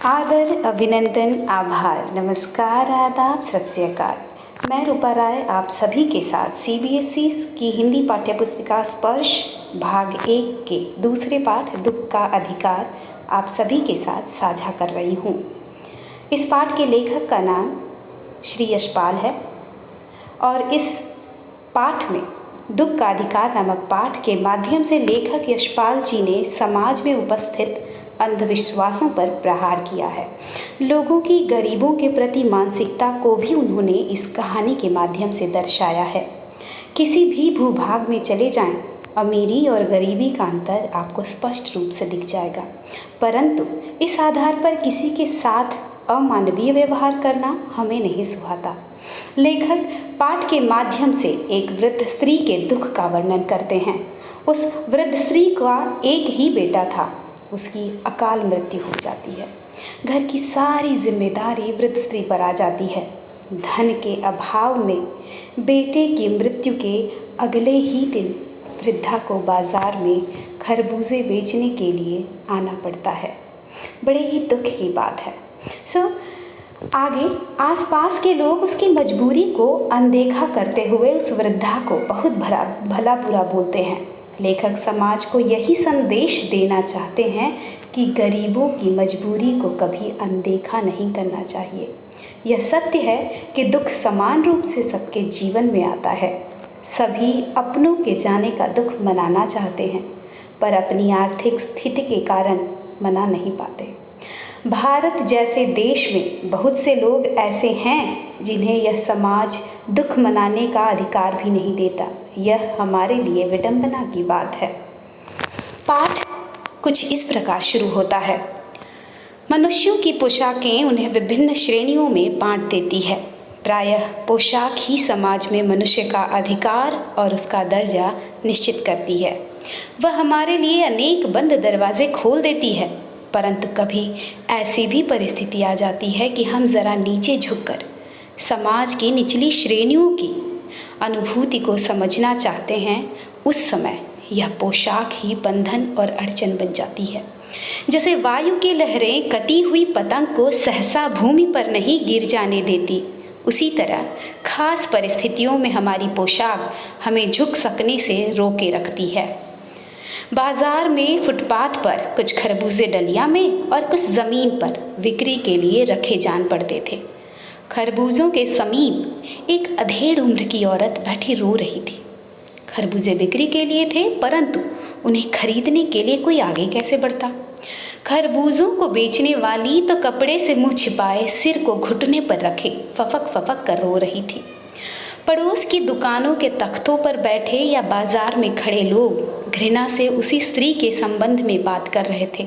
आदर, अभिनंदन, आभार, नमस्कार, आदाब, सत श्री अकाल। मैं रूपा राय आप सभी के साथ सीबीएसई की हिंदी पाठ्यपुस्तिका स्पर्श भाग 1 के दूसरे पाठ दुख का अधिकार आप सभी के साथ साझा कर रही हूँ। इस पाठ के लेखक का नाम श्री यशपाल है और इस पाठ में दुख का अधिकार नामक पाठ के माध्यम से लेखक यशपाल जी ने समाज में उपस्थित अंधविश्वासों पर प्रहार किया है। लोगों की गरीबों के प्रति मानसिकता को भी उन्होंने इस कहानी के माध्यम से दर्शाया है। किसी भी भूभाग में चले जाएं, अमीरी और गरीबी का अंतर आपको स्पष्ट रूप से दिख जाएगा, परंतु इस आधार पर किसी के साथ अमानवीय व्यवहार करना हमें नहीं सुहाता। लेखक पाठ के माध्यम से एक वृद्ध स्त्री के दुख का वर्णन करते हैं। उस वृद्ध स्त्री का एक ही बेटा था, उसकी अकाल मृत्यु हो जाती है। घर की सारी जिम्मेदारी वृद्ध स्त्री पर आ जाती है। धन के अभाव में बेटे की मृत्यु के अगले ही दिन वृद्धा को बाजार में खरबूजे बेचने के लिए आना पड़ता है। बड़े ही दुख की बात है। आगे आसपास के लोग उसकी मजबूरी को अनदेखा करते हुए उस वृद्धा को बहुत भला बुरा बोलते हैं। लेखक समाज को यही संदेश देना चाहते हैं कि गरीबों की मजबूरी को कभी अनदेखा नहीं करना चाहिए। यह सत्य है कि दुख समान रूप से सबके जीवन में आता है। सभी अपनों के जाने का दुख मनाना चाहते हैं, पर अपनी आर्थिक स्थिति के कारण मना नहीं पाते। भारत जैसे देश में बहुत से लोग ऐसे हैं जिन्हें यह समाज दुख मनाने का अधिकार भी नहीं देता। यह हमारे लिए विडंबना की बात है। पाठ कुछ इस प्रकार शुरू होता है। मनुष्यों की पोशाकें उन्हें विभिन्न श्रेणियों में बांट देती है। प्रायः पोशाक ही समाज में मनुष्य का अधिकार और उसका दर्जा निश्चित करती है। वह हमारे लिए अनेक बंद दरवाजे खोल देती है, परंतु कभी ऐसी भी परिस्थिति आ जाती है कि हम ज़रा नीचे झुककर समाज की निचली श्रेणियों की अनुभूति को समझना चाहते हैं। उस समय यह पोशाक ही बंधन और अड़चन बन जाती है। जैसे वायु की लहरें कटी हुई पतंग को सहसा भूमि पर नहीं गिर जाने देती, उसी तरह खास परिस्थितियों में हमारी पोशाक हमें झुक सकने से रोके रखती है। बाजार में फुटपाथ पर कुछ खरबूजे डलिया में और कुछ ज़मीन पर बिक्री के लिए रखे जान पड़ते थे। खरबूजों के समीप एक अधेड़ उम्र की औरत बैठी रो रही थी। खरबूजे बिक्री के लिए थे, परंतु उन्हें खरीदने के लिए कोई आगे कैसे बढ़ता। खरबूजों को बेचने वाली तो कपड़े से मुंह छिपाए सिर को घुटने पर रखे फफक फफक कर रो रही थी। पड़ोस की दुकानों के तख्तों पर बैठे या बाजार में खड़े लोग घृणा से उसी स्त्री के संबंध में बात कर रहे थे।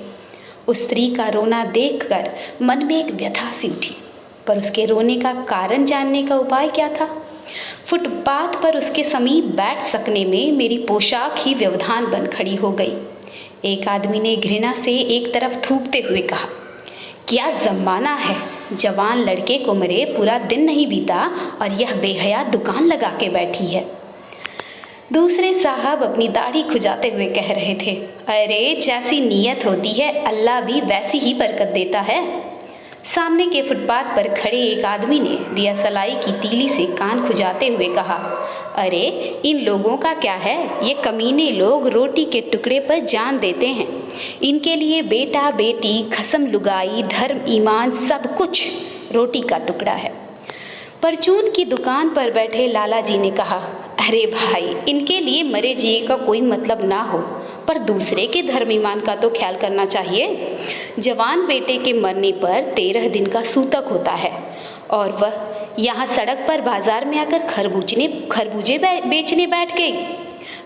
उस स्त्री का रोना देखकर मन में एक व्यथा सी उठी, पर उसके रोने का कारण जानने का उपाय क्या था। फुटपाथ पर उसके समीप बैठ सकने में मेरी पोशाक ही व्यवधान बन खड़ी हो गई। एक आदमी ने घृणा से एक तरफ थूकते हुए कहा, क्या ज़माना है, जवान लड़के को मरे पूरा दिन नहीं बीता और यह बेहया दुकान लगा के बैठी है। दूसरे साहब अपनी दाढ़ी खुजाते हुए कह रहे थे, अरे जैसी नीयत होती है अल्लाह भी वैसी ही बरकत देता है। सामने के फुटपाथ पर खड़े एक आदमी ने दिया सलाई की तीली से कान खुजाते हुए कहा, अरे इन लोगों का क्या है, ये कमीने लोग रोटी के टुकड़े पर जान देते हैं। इनके लिए बेटा बेटी खसम लुगाई धर्म ईमान सब कुछ रोटी का टुकड़ा है। परचून की दुकान पर बैठे लाला जी ने कहा, अरे भाई इनके लिए मरे जिए का कोई मतलब ना हो, पर दूसरे के धर्म ईमान का तो ख्याल करना चाहिए। जवान बेटे के मरने पर 13 दिन का सूतक होता है और वह यहाँ सड़क पर बाजार में आकर खरबूजे बेचने बैठ गई।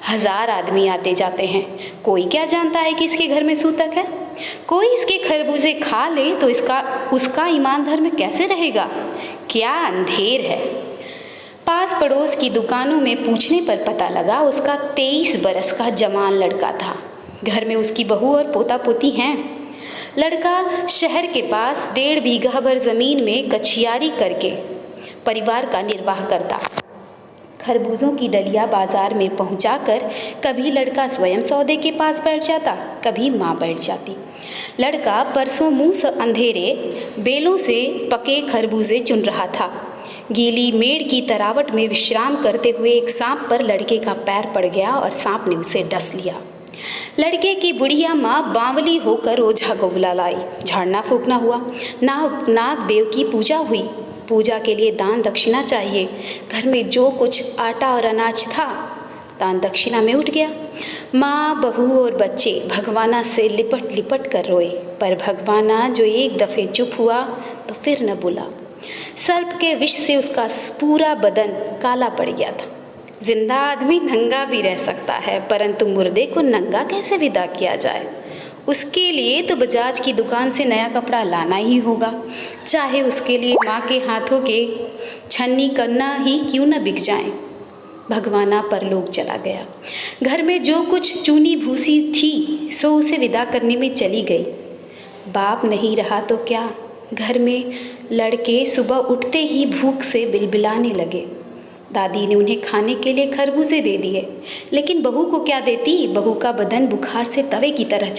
1000 आदमी आते जाते हैं, कोई क्या जानता है कि इसके घर में सूतक है। कोई इसके खरबूजे खा ले तो उसका ईमान धर्म कैसे रहेगा। क्या अंधेर है। पास पड़ोस की दुकानों में पूछने पर पता लगा उसका 23 बरस का जवान लड़का था। घर में उसकी बहू और पोता पोती हैं। लड़का शहर के पास 1.5 बीघा भर ज़मीन में कछियारी करके परिवार का निर्वाह करता। खरबूजों की डलिया बाजार में पहुंचाकर कभी लड़का स्वयं सौदे के पास बैठ जाता, कभी माँ बैठ जाती। लड़का परसों मुंह से अंधेरे बेलों से पके खरबूजे चुन रहा था। गीली मेड़ की तरावट में विश्राम करते हुए एक सांप पर लड़के का पैर पड़ गया और सांप ने उसे डस लिया। लड़के की बुढ़िया माँ बावली होकर ओझा को बुला लाई। झाड़ना फूकना हुआ, नाग देव की पूजा हुई। पूजा के लिए दान दक्षिणा चाहिए। घर में जो कुछ आटा और अनाज था दान दक्षिणा में उठ गया। माँ, बहू और बच्चे भगवाना से लिपट लिपट कर रोए, पर भगवाना जो एक दफ़े चुप हुआ तो फिर न बोला। सर्प के विष से उसका पूरा बदन काला पड़ गया था। जिंदा आदमी नंगा भी रह सकता है, परंतु मुर्दे को नंगा कैसे विदा किया जाए? उसके लिए तो बजाज की दुकान से नया कपड़ा लाना ही होगा, चाहे उसके लिए माँ के हाथों के छन्नी करना ही क्यों न बिक जाए। भगवाना परलोक चला गया। घर में जो कुछ चूनी भूसी थी सो उसे विदा करने में चली गई। बाप नहीं रहा तो क्या, घर में लड़के सुबह उठते ही भूख से बिलबिलाने लगे। दादी ने उन्हें खाने के लिए खरबूजे दे दिए, लेकिन बहू को क्या देती? बहू का बदन बुखार से तवे की तरह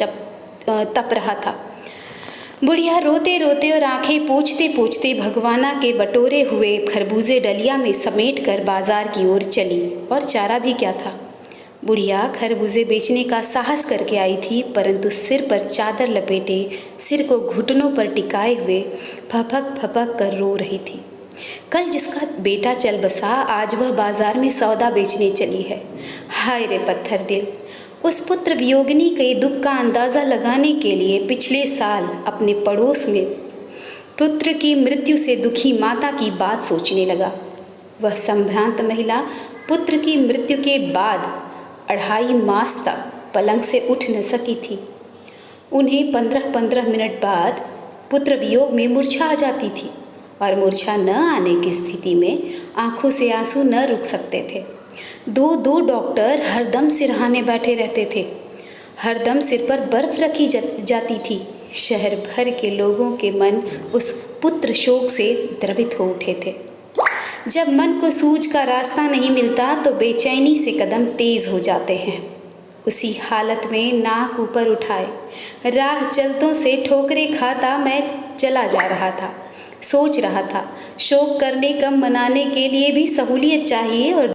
तप रहा था। बुढ़िया रोते रोते और आंखें पोंछते पोंछते भगवाना के बटोरे हुए खरबूजे डलिया में समेट कर बाजार की ओर चली। और चारा भी क्या था। बुढ़िया खरबूजे बेचने का साहस करके आई थी, परंतु सिर पर चादर लपेटे, सिर को घुटनों पर टिकाए हुए फपक फपक कर रो रही थी। कल जिसका बेटा चल बसा, आज वह बाजार में सौदा बेचने चली है। हाय रे पत्थर दिल। उस पुत्र वियोगिनी के दुख का अंदाज़ा लगाने के लिए पिछले साल अपने पड़ोस में पुत्र की मृत्यु से दुखी माता की बात सोचने लगा। वह संभ्रांत महिला पुत्र की मृत्यु के बाद 2.5 मास तक पलंग से उठ न सकी थी। उन्हें 15-15 मिनट बाद पुत्र वियोग में मूर्छा आ जाती थी, और मूर्छा न आने की स्थिति में आंखों से आंसू न रुक सकते थे। 2 डॉक्टर हरदम सिरहाने बैठे रहते थे। हरदम सिर पर बर्फ रखी जाती थी। शहर भर के लोगों के मन उस पुत्र शोक से द्रवित हो उठे थे। जब मन को सूझ का रास्ता नहीं मिलता तो बेचैनी से कदम तेज हो जाते हैं। उसी हालत में नाक ऊपर उठाए राह चलतों से ठोकरें खाता मैं चला जा रहा था। सोच रहा था, शोक करने कम मनाने के लिए भी सहूलियत चाहिए, और